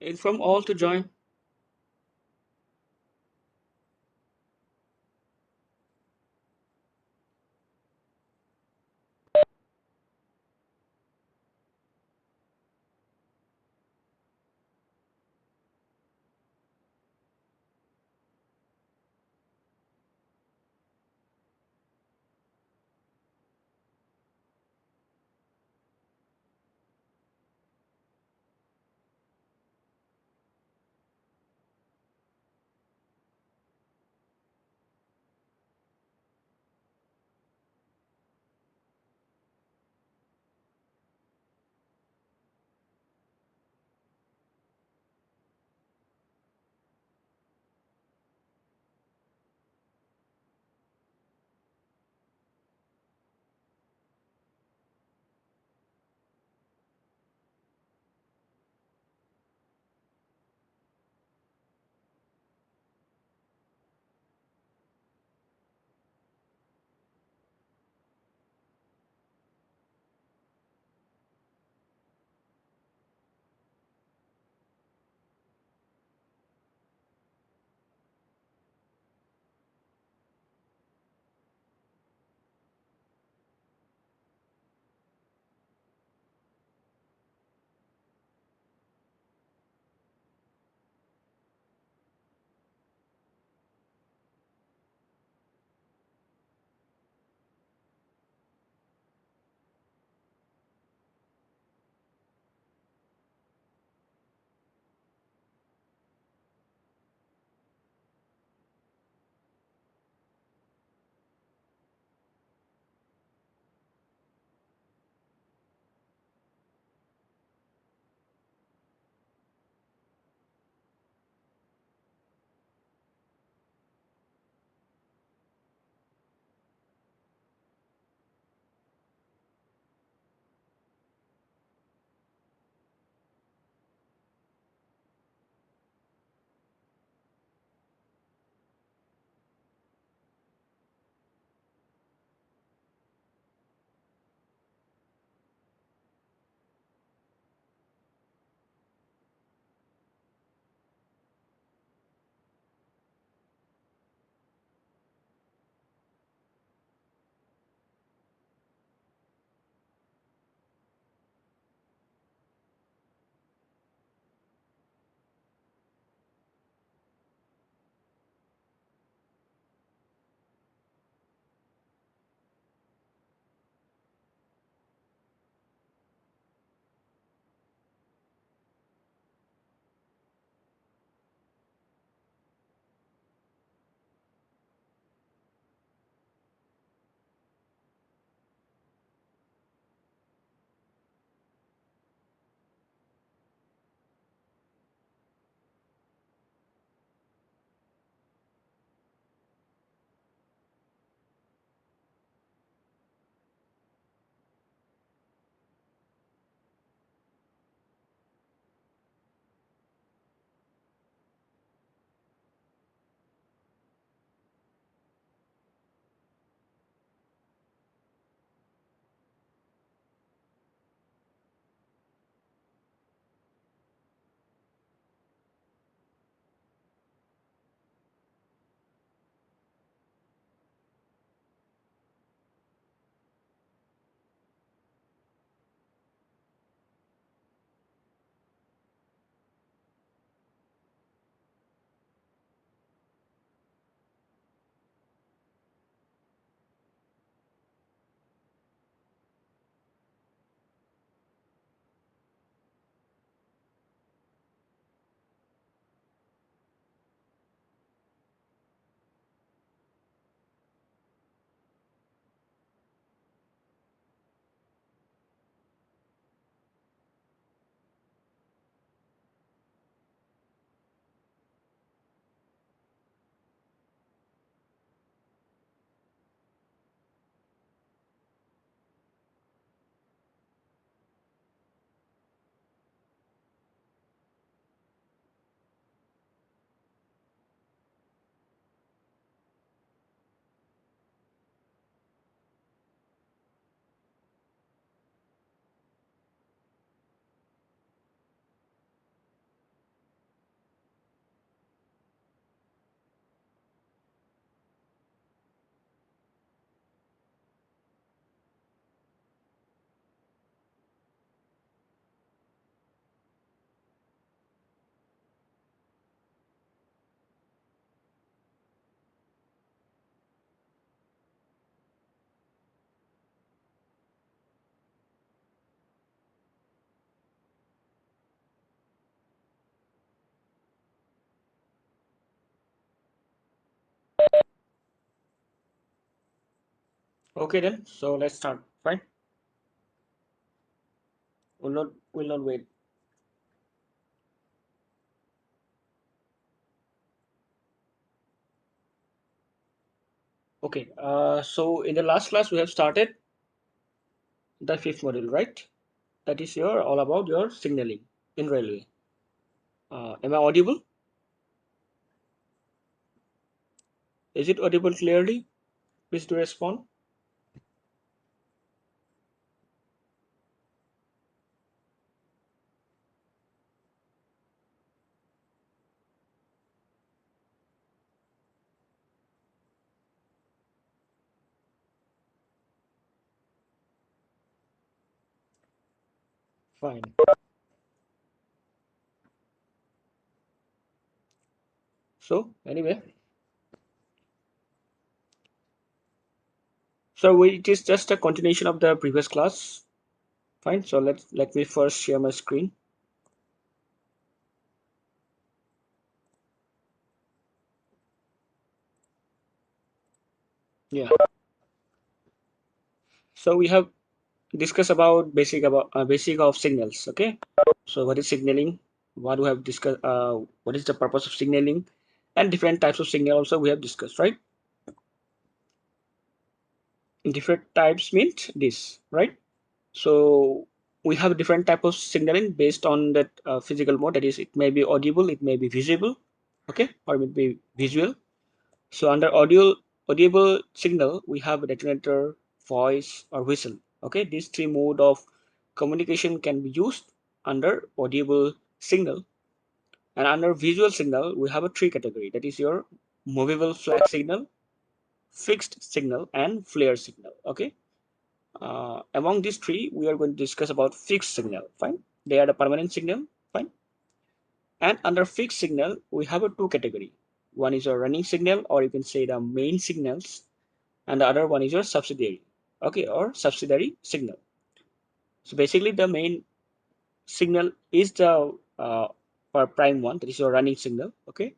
Inform all to join. Okay then, so let's start. Fine. Will not wait. Okay. So in the last class we have started the fifth module, right? That is your all about your signaling in railway. Am I audible? Is it audible clearly? Please do respond. Fine. So anyway, it is just a continuation of the previous class. Fine. So let me first share my screen. Yeah. So we have discussed about basic of signals. Okay. So what is signaling? What we have discussed? What is the purpose of signaling? And different types of signal also we have discussed, right? Different types means this, right? So we have different type of signaling based on that physical mode. That is, it may be audible, it may be visible, okay, or it may be visual. So under audible signal, we have a detonator, voice, or whistle. Okay, these three mode of communication can be used under audible signal. And under visual signal, we have a three category. That is your movable flag signal, fixed signal, and flare signal. Okay. Among these three, we are going to discuss about fixed signal. Fine. They are the permanent signal. Fine. And under fixed signal, we have a two category. One is your running signal, or you can say the main signals, and the other one is your subsidiary. Okay, or subsidiary signal. So basically, the main signal is the prime one. That is your running signal. Okay,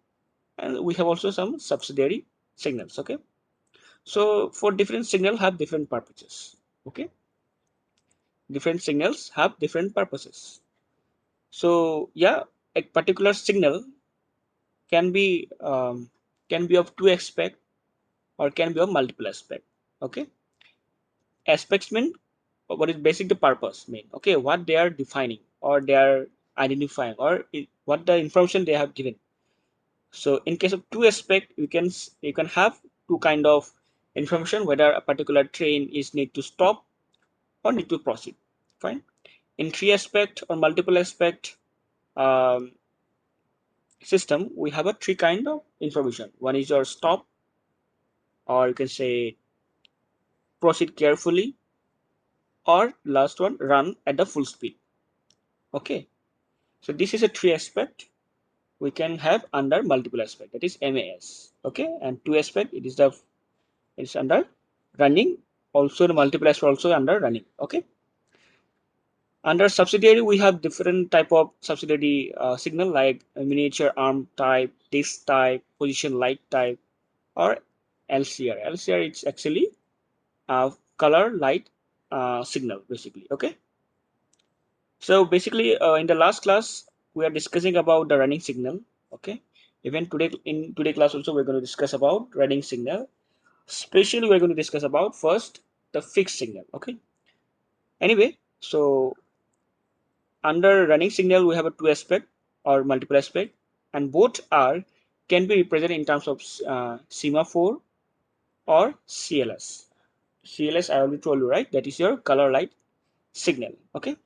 and we have also some subsidiary signals. Okay, so for different signal have different purposes. Okay, different signals have different purposes. So yeah, a particular signal can be um, can be of two aspect or can be of multiple aspect. Okay, aspects mean what is basic the purpose mean. Okay, what they are defining or they are identifying or what the information they have given. So in case of two aspect, you can have two kind of information, whether a particular train is need to stop or need to proceed. Fine. In three aspect or multiple aspect um, system, we have a three kind of information. One is your stop, or you can say proceed carefully, or last one run at the full speed. Okay. So this is a three aspect we can have under multiple aspect, that is MAS. Okay, and two aspect it's under running, also the multiple aspect also under running. Okay, under subsidiary we have different type of subsidiary signal like miniature arm type, disc type, position light type, or LCR. LCR it's actually color light signal basically. Okay, so basically in the last class we are discussing about the running signal. Okay, even today in today class also we're going to discuss about running signal. Especially we're going to discuss about first the fixed signal. Okay, anyway, so under running signal we have a two aspect or multiple aspect, and both are can be represented in terms of semaphore or CLS. CLS I already told you, right? That is your color light signal. Okay,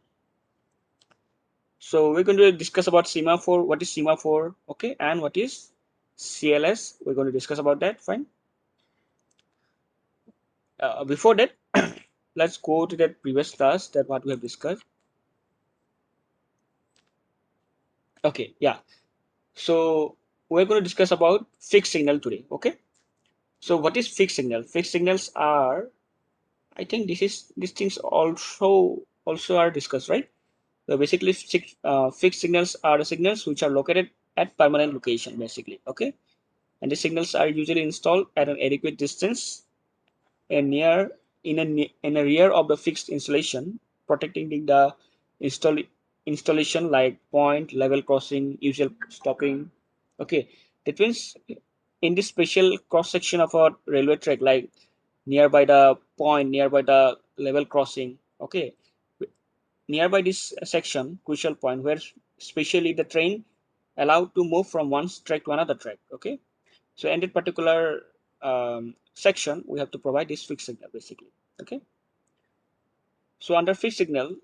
so we're going to discuss about semaphore, what is semaphore, okay, and what is CLS. We're going to discuss about that. Fine. Before that, let's go to that previous class that what we have discussed. Okay, yeah. So we're going to discuss about fixed signal today. Okay. So what is fixed signal? Fixed signals are, I think these things also are discussed, right? So basically, fixed signals are the signals which are located at permanent location, basically. Okay, and the signals are usually installed at an adequate distance and near. in a rear of the fixed installation, protecting the install installation like point, level crossing, usual stopping. Okay, that means in this special cross section of a railway track, like nearby the point, nearby the level crossing. Okay, nearby this section, crucial point where specially the train allowed to move from one track to another track. Okay, so in that particular section, we have to provide this fixed signal basically. Okay, so under fixed signal,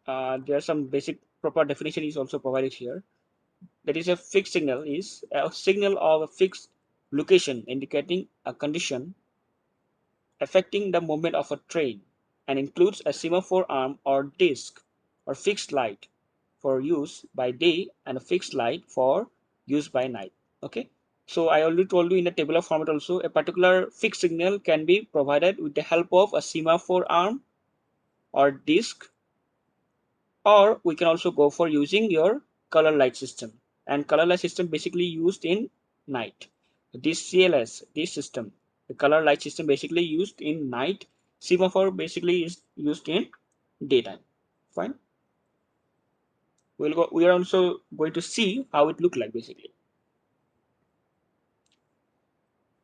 there are some basic proper definition is also provided here. That is, a fixed signal is a signal of a fixed location indicating a condition affecting the movement of a train and includes a semaphore arm or disc or fixed light for use by day and a fixed light for use by night. Okay, so I already told you in the tabular format also, a particular fixed signal can be provided with the help of a semaphore arm or disc, or we can also go for using your color light system, and color light system basically used in night. This CLS, this system, the color light system basically used in night. Semaphore basically is used in daytime. Fine, we are also going to see how it look like basically.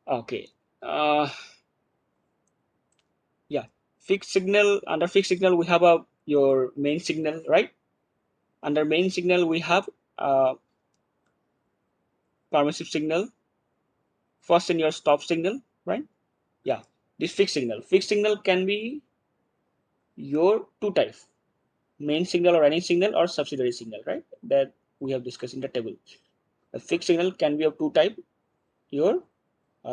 Okay, uh yeah, fixed signal. Under fixed signal we have a your main signal, right? Under main signal we have permissive signal, first in your stop signal, right? Yeah, this fixed signal. Fixed signal can be your two types: main signal or running signal or subsidiary signal, right? That we have discussed in the table. A fixed signal can be of two types: your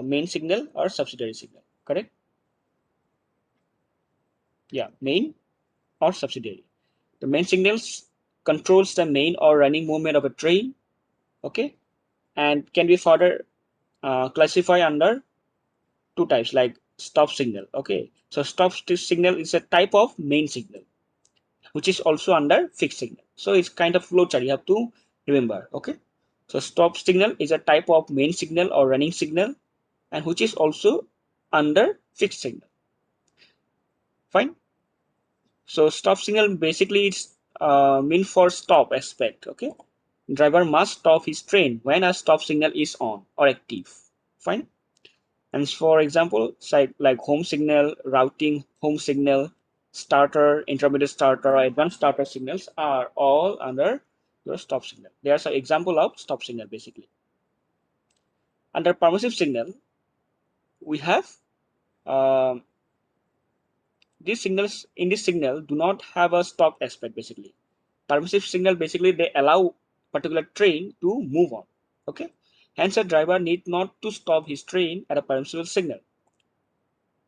main signal or subsidiary signal. Correct? Yeah, main or subsidiary. The main signals controls the main or running movement of a train. Okay, and can be further classified under two types like stop signal. Okay, so stop signal is a type of main signal, which is also under fixed signal. So it's kind of flowchart you have to remember. Okay, so stop signal is a type of main signal or running signal, and which is also under fixed signal. Fine. So stop signal basically it's mean for stop aspect. Okay, driver must stop his train when a stop signal is on or active. Fine. And for example, like home signal, routing home signal, starter, intermediate starter, or advanced starter signals are all under your stop signal. They are some example of stop signal basically. Under permissive signal, we have um, these signals. In this signal do not have a stop aspect basically. Permissive signal basically they allow particular train to move on. Okay, hence a driver need not to stop his train at a permissible signal,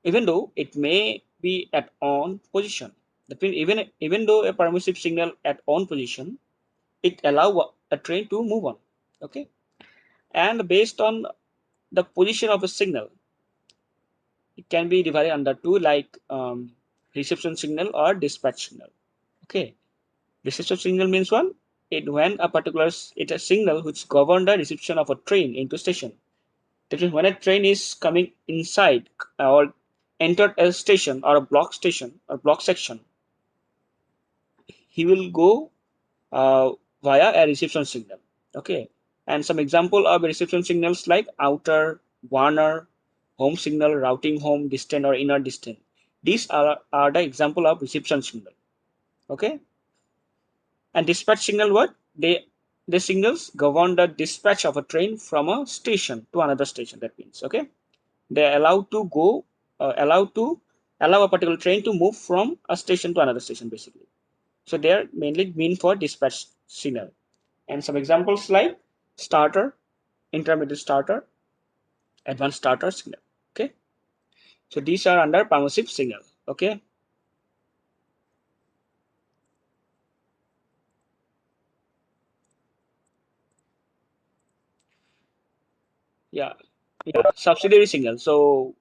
even though it may be at on position. That means even though a permissive signal at on position, it allow a train to move on. Okay, and based on the position of a signal, it can be divided under two, like reception signal or dispatch signal. Okay, reception signal means one. It when a particular it's a signal which govern the reception of a train into station. That is when a train is coming inside or entered a station or a block station or block section, he will go via a reception signal. Okay, and some example of reception signals like outer, Warner, home signal, routing home, distant or inner distant. These are the example of reception signal. Okay, and dispatch signal, what the signals govern the dispatch of a train from a station to another station. That means, okay, they allow to go allow to allow a particular train to move from a station to another station basically. So they are mainly mean for dispatch signal. And some examples like starter, intermediate starter, advanced starter signal. Okay, so these are under permissive signal. Okay, yeah, yeah. Subsidiary signal. So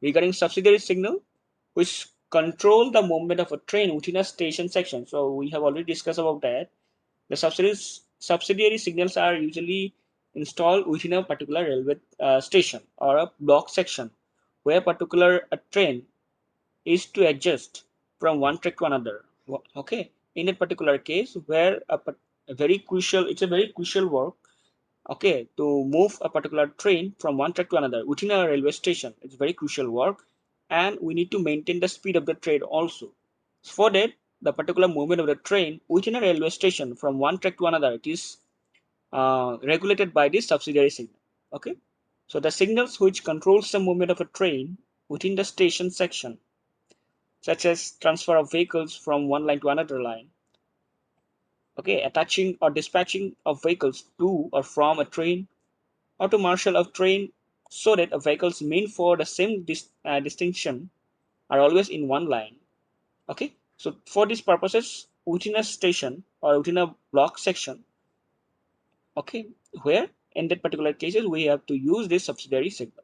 regarding subsidiary signal, which control the movement of a train within a station section. So we have already discussed about that. The subsidiary signals are usually installed within a particular railway station or a block section where a particular train is to adjust from one track to another. Okay, in a particular case where a very crucial, it's a very crucial work. Okay, to move a particular train from one track to another within a railway station, it's very crucial work, and we need to maintain the speed of the train also. For that, the particular movement of the train within a railway station from one track to another, it is regulated by this subsidiary signal. Okay, so the signals which controls the movement of a train within the station section, such as transfer of vehicles from one line to another line, okay, attaching or dispatching of vehicles to or from a train, or to marshal a train so that a vehicles meant for the same distinction are always in one line. Okay, so for these purposes within a station or within a block section, okay, where in that particular cases we have to use this subsidiary signal.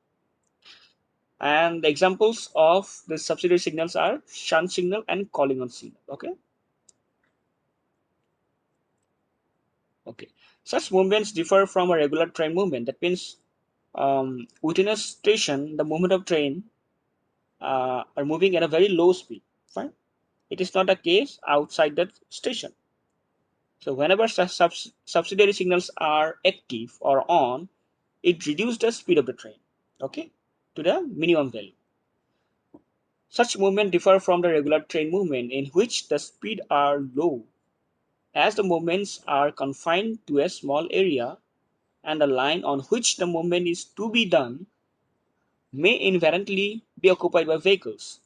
And the examples of the subsidiary signals are shunt signal and calling on signal. Okay, okay, such movements differ from a regular train movement. That means within a station the movement of train are moving at a very low speed. Fine, it is not the case outside that station. So whenever subsidiary signals are active or on, it reduces the speed of the train, okay, to the minimum value. Such movement differ from the regular train movement in which the speed are low, as the movements are confined to a small area and the line on which the movement is to be done may invariantly be occupied by vehicles,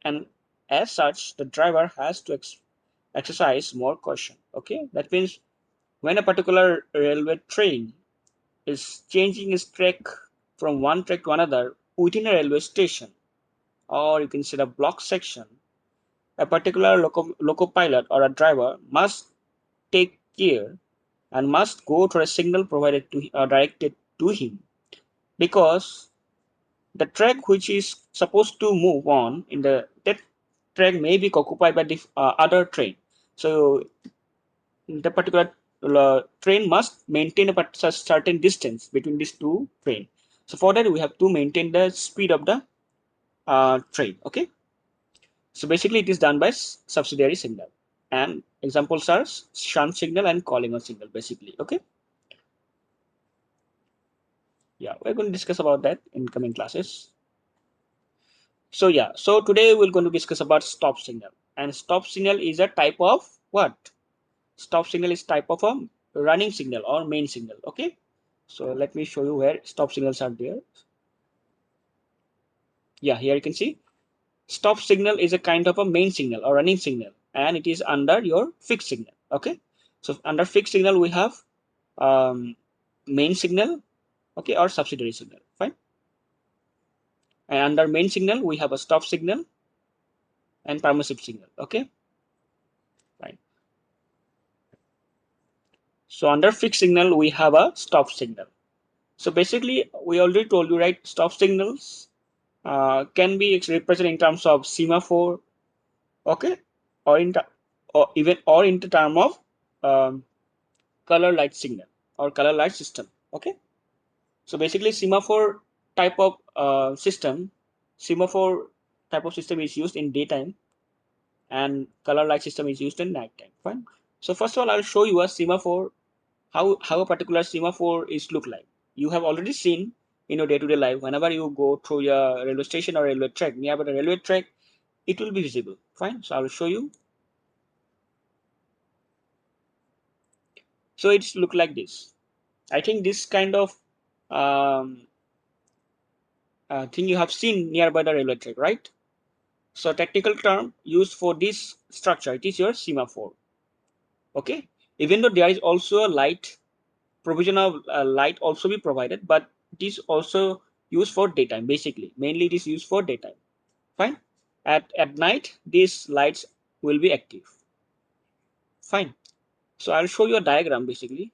and as such the driver has to exercise more caution. Okay, that means when a particular railway train is changing its track from one track to another within a railway station, or you can say the block section, a particular loco pilot or a driver must take care and must go to a signal provided to directed to him, because the track which is supposed to move on in that track may be occupied by the other train. So the particular train must maintain a certain distance between these two trains. So for that we have to maintain the speed of the train. Okay, so basically it is done by subsidiary signal, and examples are shunt signal and calling on signal basically. Okay, yeah, we're going to discuss about that in coming classes. So yeah, so today we're going to discuss about stop signal, and stop signal is a type of what? Stop signal is type of a running signal or main signal. Okay, so let me show you where stop signals are there. Yeah, here you can see stop signal is a kind of a main signal or running signal, and it is under your fixed signal. Okay, so under fixed signal we have main signal, okay, or subsidiary signal. Fine, and under main signal we have a stop signal and permissive signal. Okay, fine. So under fixed signal we have a stop signal. So basically we already told you, right, stop signals can be represented in terms of semaphore, okay, or in the term of um, color light signal or color light system. Okay, so basically semaphore type of system is used in daytime, and color light system is used in nighttime. Fine. So first of all I'll show you a semaphore, how a particular semaphore is look like. You have already seen in your day-to-day life, whenever you go through your railway station or railway track, nearby the railway track, it will be visible. Fine, so I will show you. So it's look like this. I think this kind of um, thing you have seen nearby the railway track, right? So technical term used for this structure, it is your semaphore. Okay, even though there is also a light provision of light also be provided, but it is also used for daytime. Basically mainly it is used for daytime. Fine, at night these lights will be active. Fine, so I'll show you a diagram basically.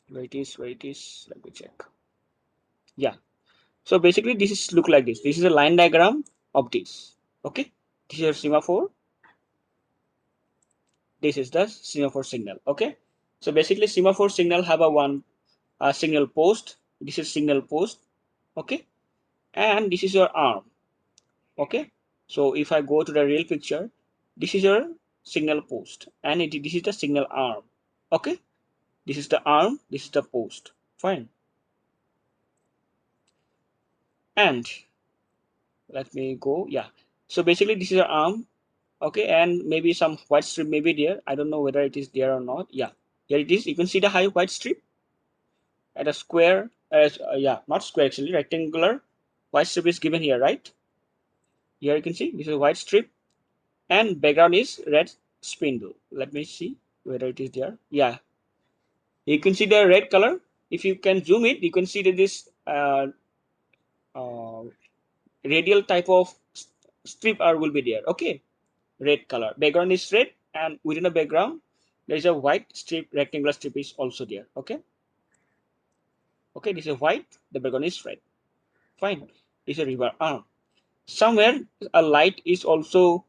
Where it is, let me check. Yeah, so basically this is look like this. This is a line diagram of this. Okay, this is a semaphore, this is the semaphore signal. Okay, so basically semaphore signal have a signal post. This is signal post. Okay, and this is your arm. Okay, so if I go to the real picture, this is your signal post, and this is the signal arm. Okay, this is the arm, this is the post. Fine. And let me go. Yeah, so basically this is your arm. Okay, and maybe some white strip may be there. I don't know whether it is there or not. Yeah, here it is. You can see the high white strip at a square, yeah, not square actually, rectangular white strip is given here, right? Here you can see this is a white strip, and background is red spindle. Let me see whether it is there. Yeah, you can see the red color. If you can zoom it, you can see that this uh, radial type of strip are will be there. Okay, red color. Background is red, and within the background there is a white strip, rectangular strip is also there. Okay, okay, this is white. The background is red. Fine. This is a river arm. Somewhere a light is also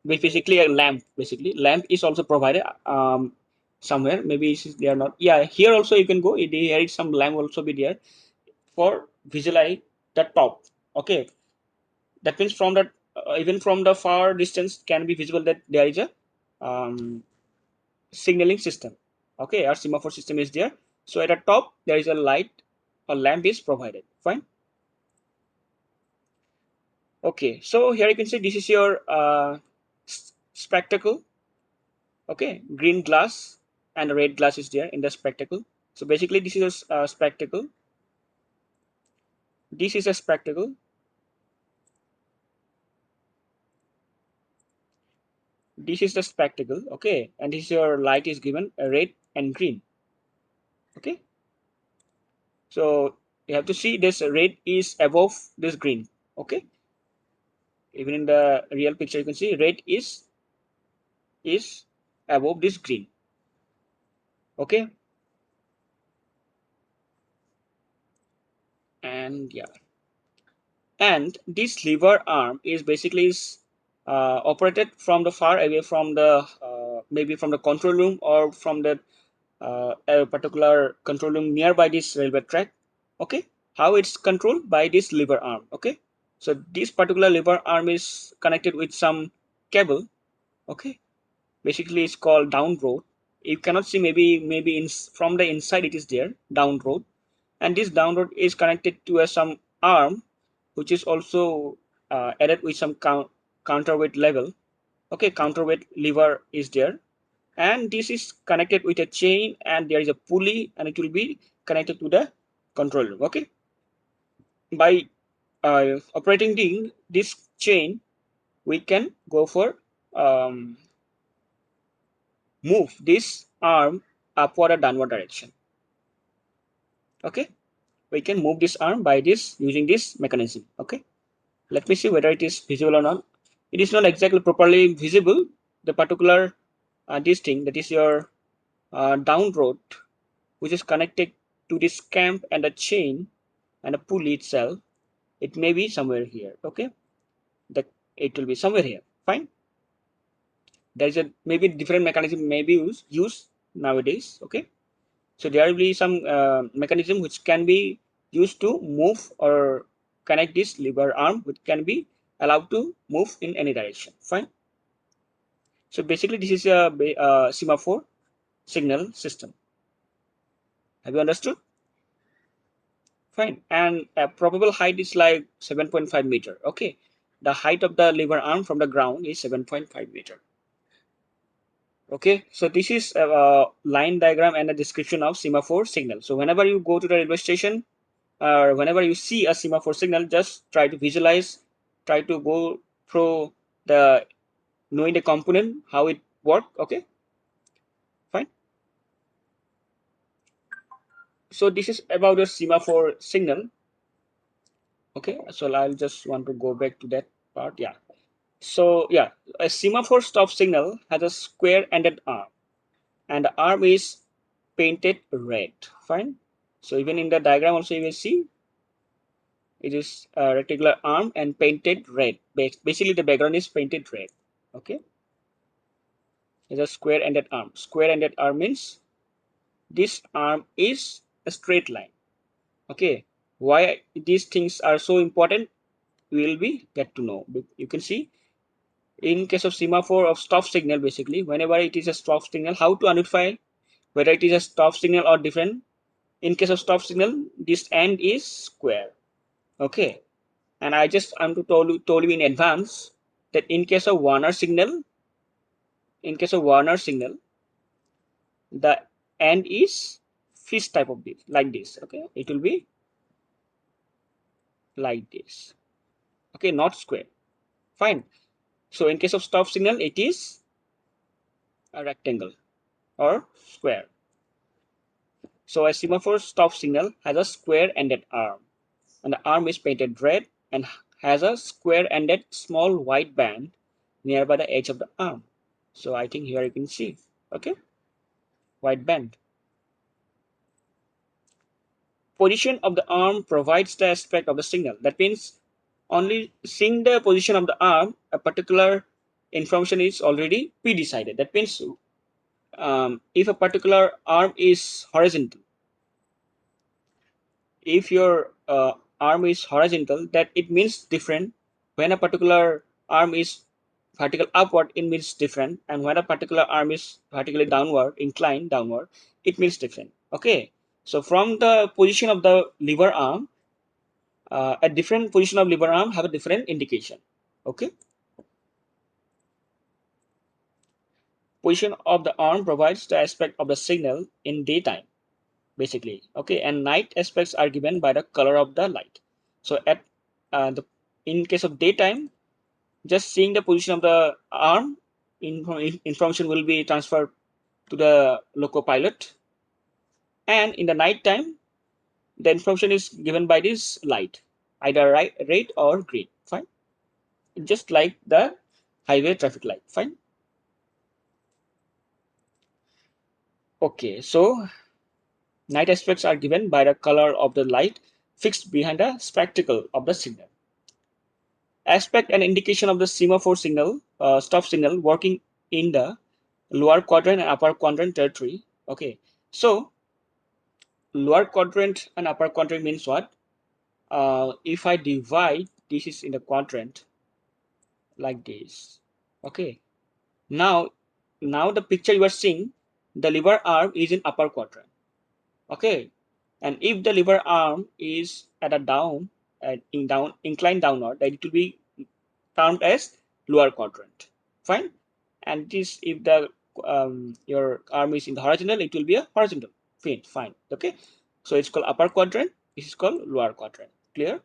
basically a lamp. Basically lamp is also provided somewhere. Maybe they are not. Yeah, here also you can go. Here is some lamp also be there for visualize the top. Okay, that means from the even from the far distance can be visible that there is a um, signaling system. Okay, our semaphore system is there. So at the top there is a light, a lamp is provided. Fine. Okay, so here you can see this is your spectacle. Okay, green glass and red glass is there in the spectacle. So basically this is a spectacle. This is a spectacle. This is the spectacle. Okay, and this is your light is given red and green. Okay, so you have to see this red is above this green. Okay, even in the real picture you can see red is above this green. Okay, and yeah, and this lever arm is basically operated from the far away from the maybe from the control room or from the a particular control room nearby this railway track. Okay, how it's controlled by this lever arm. Okay, so this particular lever arm is connected with some cable. Okay, basically it's called down road. You cannot see, maybe in from the inside it is there, down road, and this down road is connected to some arm which is also added with some counterweight level. Okay, counterweight lever is there, and this is connected with a chain, and there is a pulley, and it will be connected to the controller. Okay, by operating this chain we can go for move this arm upward or downward direction. Okay, we can move this arm by this using this mechanism. Okay, let me see whether it is visible or not. It is not exactly properly visible. The particular this thing, that is your down road, which is connected to this camp and a chain and a pulley itself, it may be somewhere here. Okay, that it will be somewhere here. Fine. There is a maybe different mechanism may be used nowadays. Okay, so there will be some mechanism which can be used to move or connect this lever arm, which can be allowed to move in any direction. Fine. So basically this is a semaphore signal system. Have you understood? Fine. And a probable height is like 7.5 meter. Okay, the height of the lever arm from the ground is 7.5 meter. Okay, so this is a line diagram and a description of semaphore signal. So whenever you go to the railway station, or whenever you see a semaphore signal, just try to visualize, try to go through the knowing the component, how it work. Okay, fine. So this is about the semaphore signal. Okay, so I'll just want to go back to that part. Yeah, so yeah, a semaphore stop signal has a square ended arm, and the arm is painted red. Fine. So even in the diagram also you will see it is a rectangular arm and painted red. Basically the background is painted red. Okay, it's a square ended arm. Square ended arm means this arm is a straight line. Okay, Why these things are so important, we will be get to know. You can see in case of semaphore of stop signal, basically whenever it is a stop signal, how to identify whether it is a stop signal or different. In case of stop signal, this end is square. Okay, and I'm to told you in advance that in case of Warner signal, the end is fish type of this, like this. Okay, it will be like this. Okay, not square. Fine. So in case of stop signal, it is a rectangle or square. So a semaphore stop signal has a square-ended arm, and the arm is painted red and has a square-ended small white band nearby the edge of the arm. So I think here you can see, okay, white band. Position of the arm provides the aspect of the signal. That means only seeing the position of the arm, a particular information is already pre-decided. That means if a particular arm is horizontal, if your arm is horizontal, that it means different. When a particular arm is vertical upward, it means different, and when a particular arm is vertically downward, inclined downward, it means different. Okay, so from the position of the lever arm, a different position of lever arm have a different indication. Okay, position of the arm provides the aspect of the signal in daytime, basically. Okay, and night aspects are given by the color of the light. So at the in case of daytime, just seeing the position of the arm, information will be transferred to the loco pilot, and in the night time, the information is given by this light, either red or green. Fine, just like the highway traffic light. Fine. Okay, so night aspects are given by the color of the light fixed behind the spectacle of the signal. Aspect and indication of the semaphore signal, stop signal, working in the lower quadrant and upper quadrant territory. Okay, so lower quadrant and upper quadrant means what? If I divide, this is in the quadrant like this. Okay, now the picture you are seeing, the lever arm is in upper quadrant. Okay, and if the lever arm is at a down inclined downward, then it will be termed as lower quadrant. Fine. And this, if the your arm is in the horizontal, it will be a horizontal. Fine. Okay, so it's called upper quadrant, this is called lower quadrant. Clear?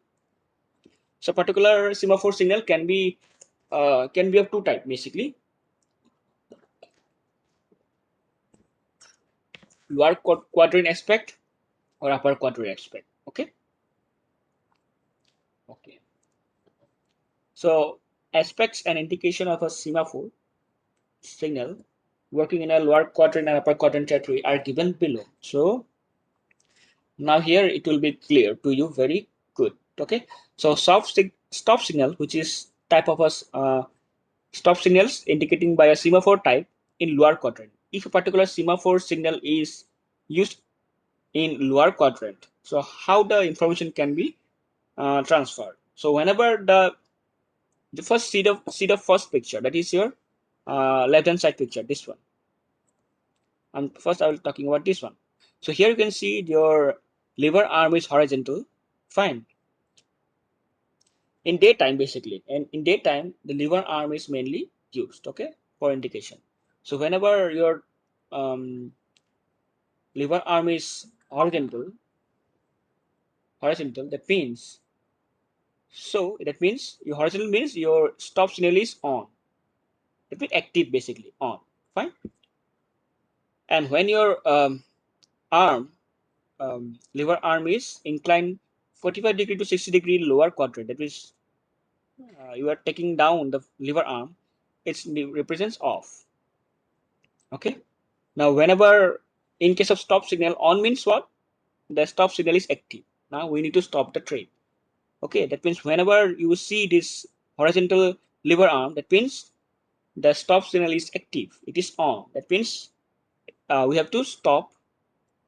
So particular semaphore signal can be of two types, basically: lower quadrant aspect or upper quadrant aspect. Okay. Okay, so aspects and indication of a semaphore signal working in a lower quadrant and upper quadrant territory are given below. So now here it will be clear to you very good. Okay, so stop signal, which is type of a stop signals indicating by a semaphore type in lower quadrant. If a particular semaphore signal is used in lower quadrant, so how the information can be transferred? So whenever the first see the first picture, that is your left hand side picture, this one. And first I will talking about this one. So here you can see your lever arm is horizontal. Fine. In daytime, basically, and in daytime the lever arm is mainly used, okay, for indication. So whenever your lever arm is horizontal, that means, so that means your horizontal means your stop signal is on. That means active, basically on. Fine. And when your arm lever arm is inclined 45 degree to 60-degree lower quadrant, that means you are taking down the lever arm, it represents off. Okay, now whenever in case of stop signal, on means what? The stop signal is active. Now we need to stop the train. Okay, that means whenever you see this horizontal lever arm, that means the stop signal is active, it is on. That means we have to stop.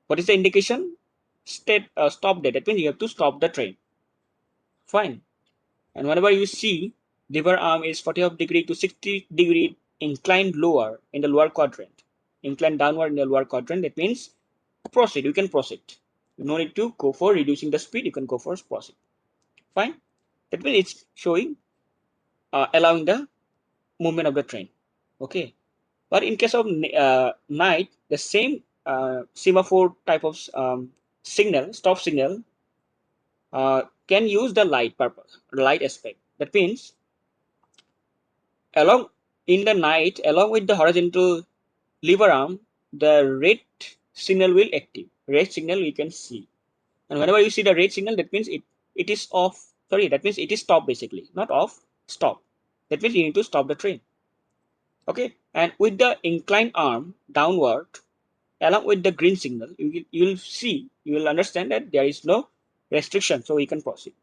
What is the indication? stop there. That means you have to stop the train. Fine. And whenever you see lever arm is 45 degree to 60 degree inclined lower in the lower quadrant, inclined downward in the lower quadrant, that means proceed. You can proceed. You no need to go for reducing the speed. You can go for proceed. Fine. That means it's showing allowing the movement of the train. Okay. But in case of night, the same semaphore type of signal, stop signal, can use the light purpose, light aspect. That means along in the night, along with the horizontal lever arm, the red signal will active. Red signal you can see, and whenever you see the red signal, that means it is off. Sorry, that means it is stop basically, not off. Stop. That means you need to stop the train. Okay, and with the inclined arm downward, along with the green signal, you will see, you will understand that there is no restriction, so we can proceed.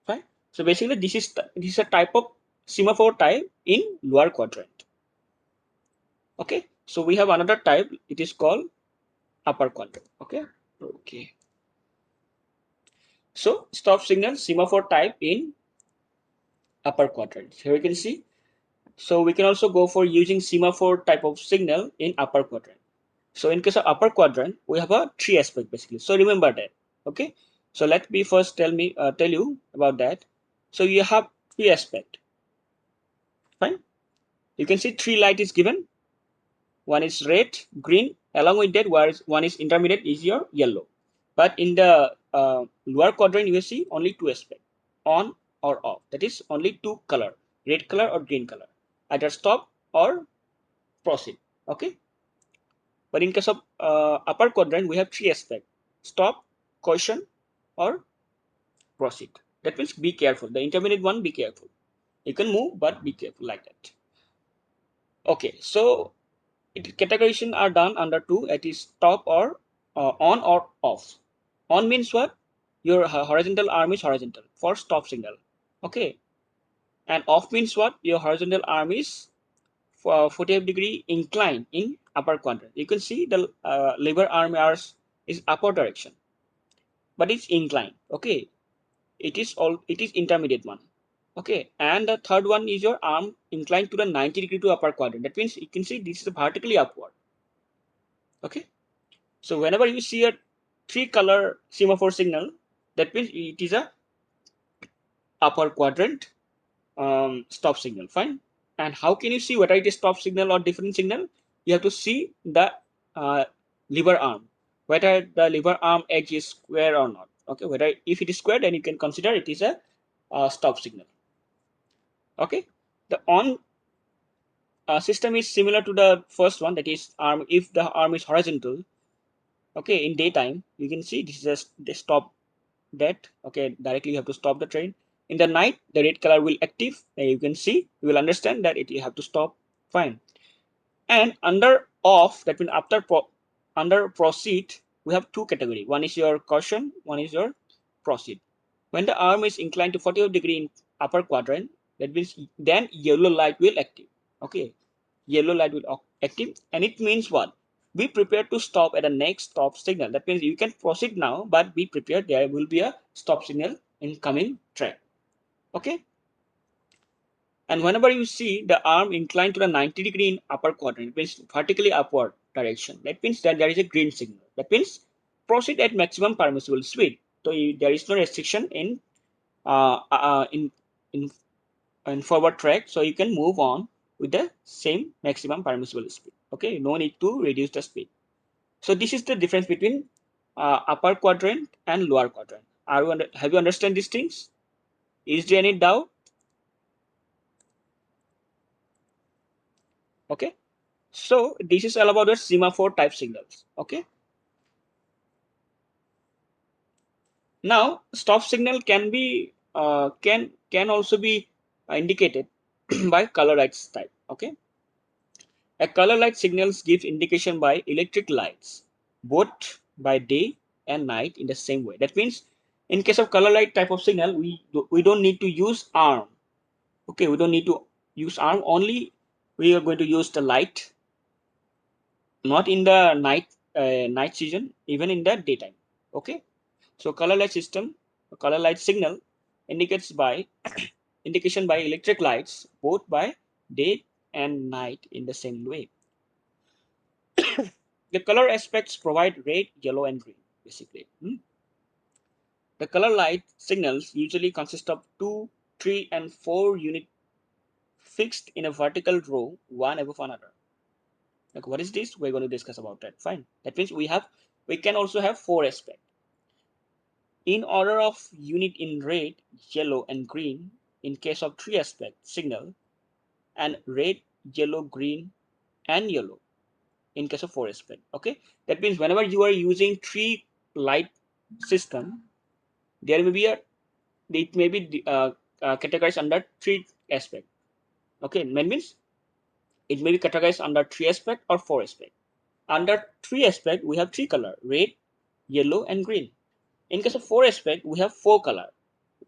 Right? So basically, this is a type of semaphore type in lower quadrant. Okay, so we have another type. It is called upper quadrant. Okay. So stop signal semaphore type in upper quadrant. Here we can see. So we can also go for using semaphore type of signal in upper quadrant. So in case of upper quadrant, we have a three aspect basically. So remember that. Okay. So let me first tell you about that. So you have three aspect. Fine. You can see three light is given. One is red, green. Along with that, one is intermediate is your yellow. But in the lower quadrant, you will see only two aspects, on or off. That is only two color, red color or green color. Either stop or proceed. Okay. But in case of upper quadrant, we have three aspects: stop, caution, or proceed. That means be careful. The intermediate one, be careful. You can move, but be careful like that. Okay, so categorization are done under two. It is stop or on or off. On means what? Your horizontal arm is horizontal for stop signal. Okay, and off means what? Your horizontal arm is for 45-degree incline in upper quadrant. You can see the lever arm is upward direction, but it's inclined. Okay, it is intermediate one. Okay, and the third one is your arm inclined to the 90 degree to upper quadrant. That means you can see this is vertically upward. Okay, so whenever you see a three color semaphore signal, that means it is a upper quadrant stop signal. Fine. And how can you see whether it is stop signal or different signal? You have to see the uh, lever arm, whether the lever arm edge is square or not. Okay, whether if it is square, then you can consider it is a stop signal. Okay, the on system is similar to the first one, that is arm. If the arm is horizontal, okay, in daytime you can see this is just the stop that. Okay, directly you have to stop the train. In the night, the red color will active, and you can see, you will understand that you have to stop. Fine. And under off, that means under proceed, we have two category. One is your caution, one is your proceed. When the arm is inclined to 45-degree in upper quadrant, that means then yellow light will active. Okay, yellow light will active, and it means what? Be prepared to stop at the next stop signal. That means you can proceed now, but be prepared, there will be a stop signal in coming track. Okay, and whenever you see the arm inclined to the 90-degree in upper quadrant, it means vertically upward direction. That means that there is a green signal. That means proceed at maximum permissible speed. So there is no restriction in uh, uh, in in in forward track, so you can move on with the same maximum permissible speed. Okay, no need to reduce the speed. So this is the difference between upper quadrant and lower quadrant. Have you understand these things? Is there any doubt? Okay, so this is all about the semaphore type signals. Okay, now stop signal can be can also be indicated by color lights type. Okay, a color light signals gives indication by electric lights, both by day and night in the same way. That means in case of color light type of signal, we don't need to use arm. Okay, we don't need to use arm. Only we are going to use the light, not in the night season, even in the daytime. Okay, so color light system, color light signal indicates by indication by electric lights both by day and night in the same way. The color aspects provide red, yellow, and green basically. The color light signals usually consist of 2, 3, and 4 units fixed in a vertical row, one above another. Like, what is this? We're going to discuss about that. Fine. That means we can also have 4 aspects. In order of unit in red, yellow, and green in case of 3 aspect signal, and red, yellow, green, and yellow in case of 4 aspect. Okay. That means whenever you are using 3 light system, there may be a it may be categorized under 3 aspect. Okay. That means it may be categorized under 3 aspect or 4 aspect. Under 3 aspect, we have 3 color: red, yellow, and green. In case of 4 aspect, we have 4 color.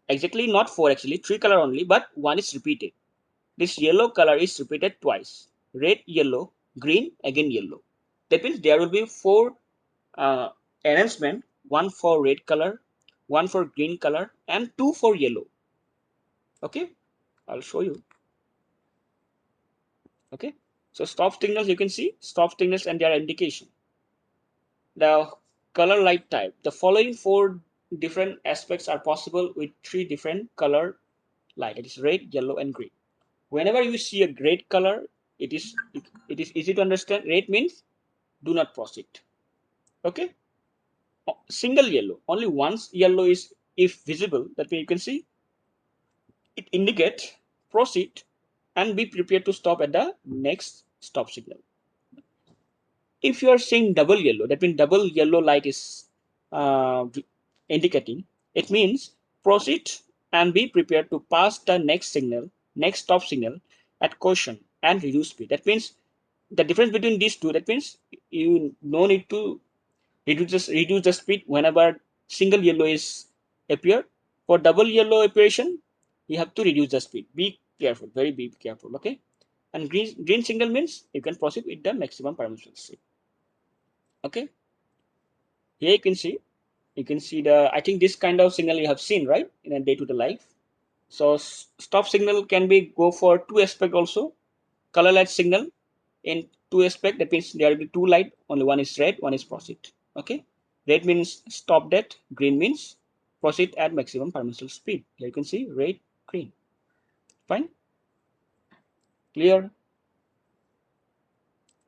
Exactly not 4 actually, 3 color only, but one is repeated. This yellow color is repeated twice. Red, yellow, green, again yellow. That means there will be 4 enhancement, one for red color, one for green color, and 2 for yellow. Okay, I'll show you. Okay, so stop signals, you can see stop signals and their indication. The color light type. The following 4 different aspects are possible with 3 different color light. It is red, yellow, and green. Whenever you see a red color, it is easy to understand. Red means do not proceed. Okay. Single yellow. Only once yellow is if visible. That means you can see it indicate proceed and be prepared to stop at the next stop signal. If you are seeing double yellow, that means double yellow light is indicating, it means proceed and be prepared to pass the next stop signal at caution and reduce speed. That means the difference between these two, that means you no need to reduce the speed whenever single yellow is appear. For double yellow appearation, you have to reduce the speed. Be careful, very be careful. Okay. And green signal means you can proceed with the maximum permissible speed. Okay. Here you can see the, I think this kind of signal you have seen, right, in a day-to-day life. So stop signal can be go for 2 aspect also. Color light signal in 2 aspect, that means there will be 2 light, only one is red, one is proceed. Okay. Red means stop that, green means proceed at maximum permissible speed. Here you can see red, green. Fine. Clear.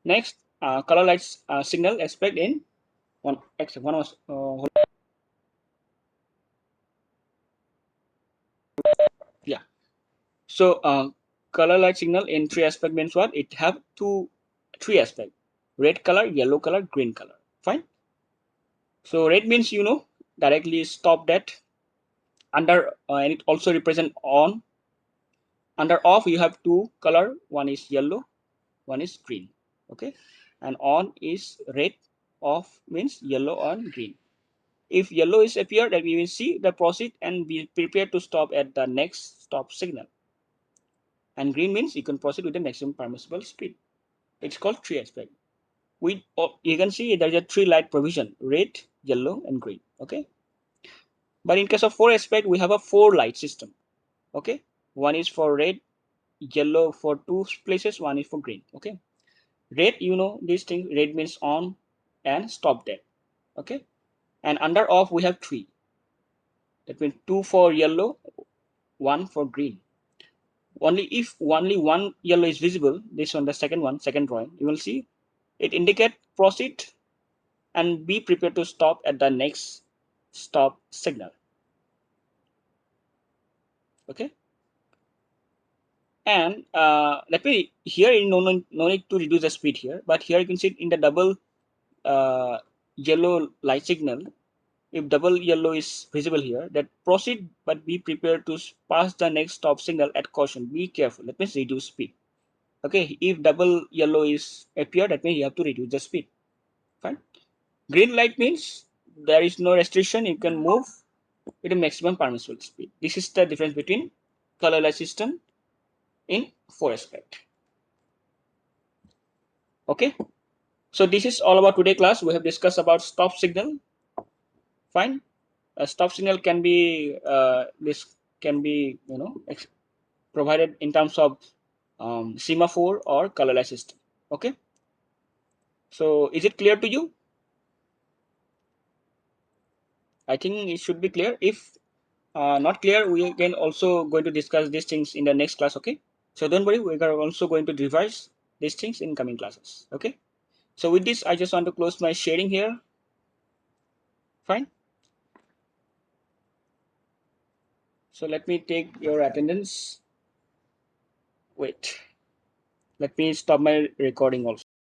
Next, color lights signal aspect in one except one was yeah. So color light signal in 3 aspect means what? It have 3 aspect: red color, yellow color, green color. Fine. So red means directly stop that. Under and it also represent on. Under off you have 2 color. One is yellow, one is green. Okay, and on is red. Off means yellow and green. If yellow is appear, then we will see the proceed and be prepared to stop at the next stop signal. And green means you can proceed with the maximum permissible speed. It's called 3 aspect. You can see there's a 3 light provision: red, yellow, and green. Okay. But in case of 4 aspect, we have a 4 light system. Okay. One is for red, yellow for 2 places, one is for green. Okay. Red, this thing, red means on and stop dead. Okay. And under off, we have 3. That means 2 for yellow, 1 for green. Only if only one yellow is visible, this one, the second drawing, you will see it indicate proceed and be prepared to stop at the next stop signal. Okay. And let me here, no need to reduce the speed here, but here you can see in the double yellow light signal, if double yellow is visible here, that proceed but be prepared to pass the next stop signal at caution. Be careful. That means reduce speed. Okay. If double yellow is appear, that means you have to reduce the speed. Fine. Green light means there is no restriction. You can move with a maximum permissible speed. This is the difference between color light system in 4 aspect. Okay. So this is all about today class. We have discussed about stop signal. Fine. A stop signal can be this can be provided in terms of semaphore or color light system. Okay. So is it clear to you? I think it should be clear. If not clear, we can also going to discuss these things in the next class. Okay. So don't worry, we are also going to revise these things in coming classes. Okay. So with this, I just want to close my sharing here. Fine. So let me take your attendance. Wait. Let me stop my recording also.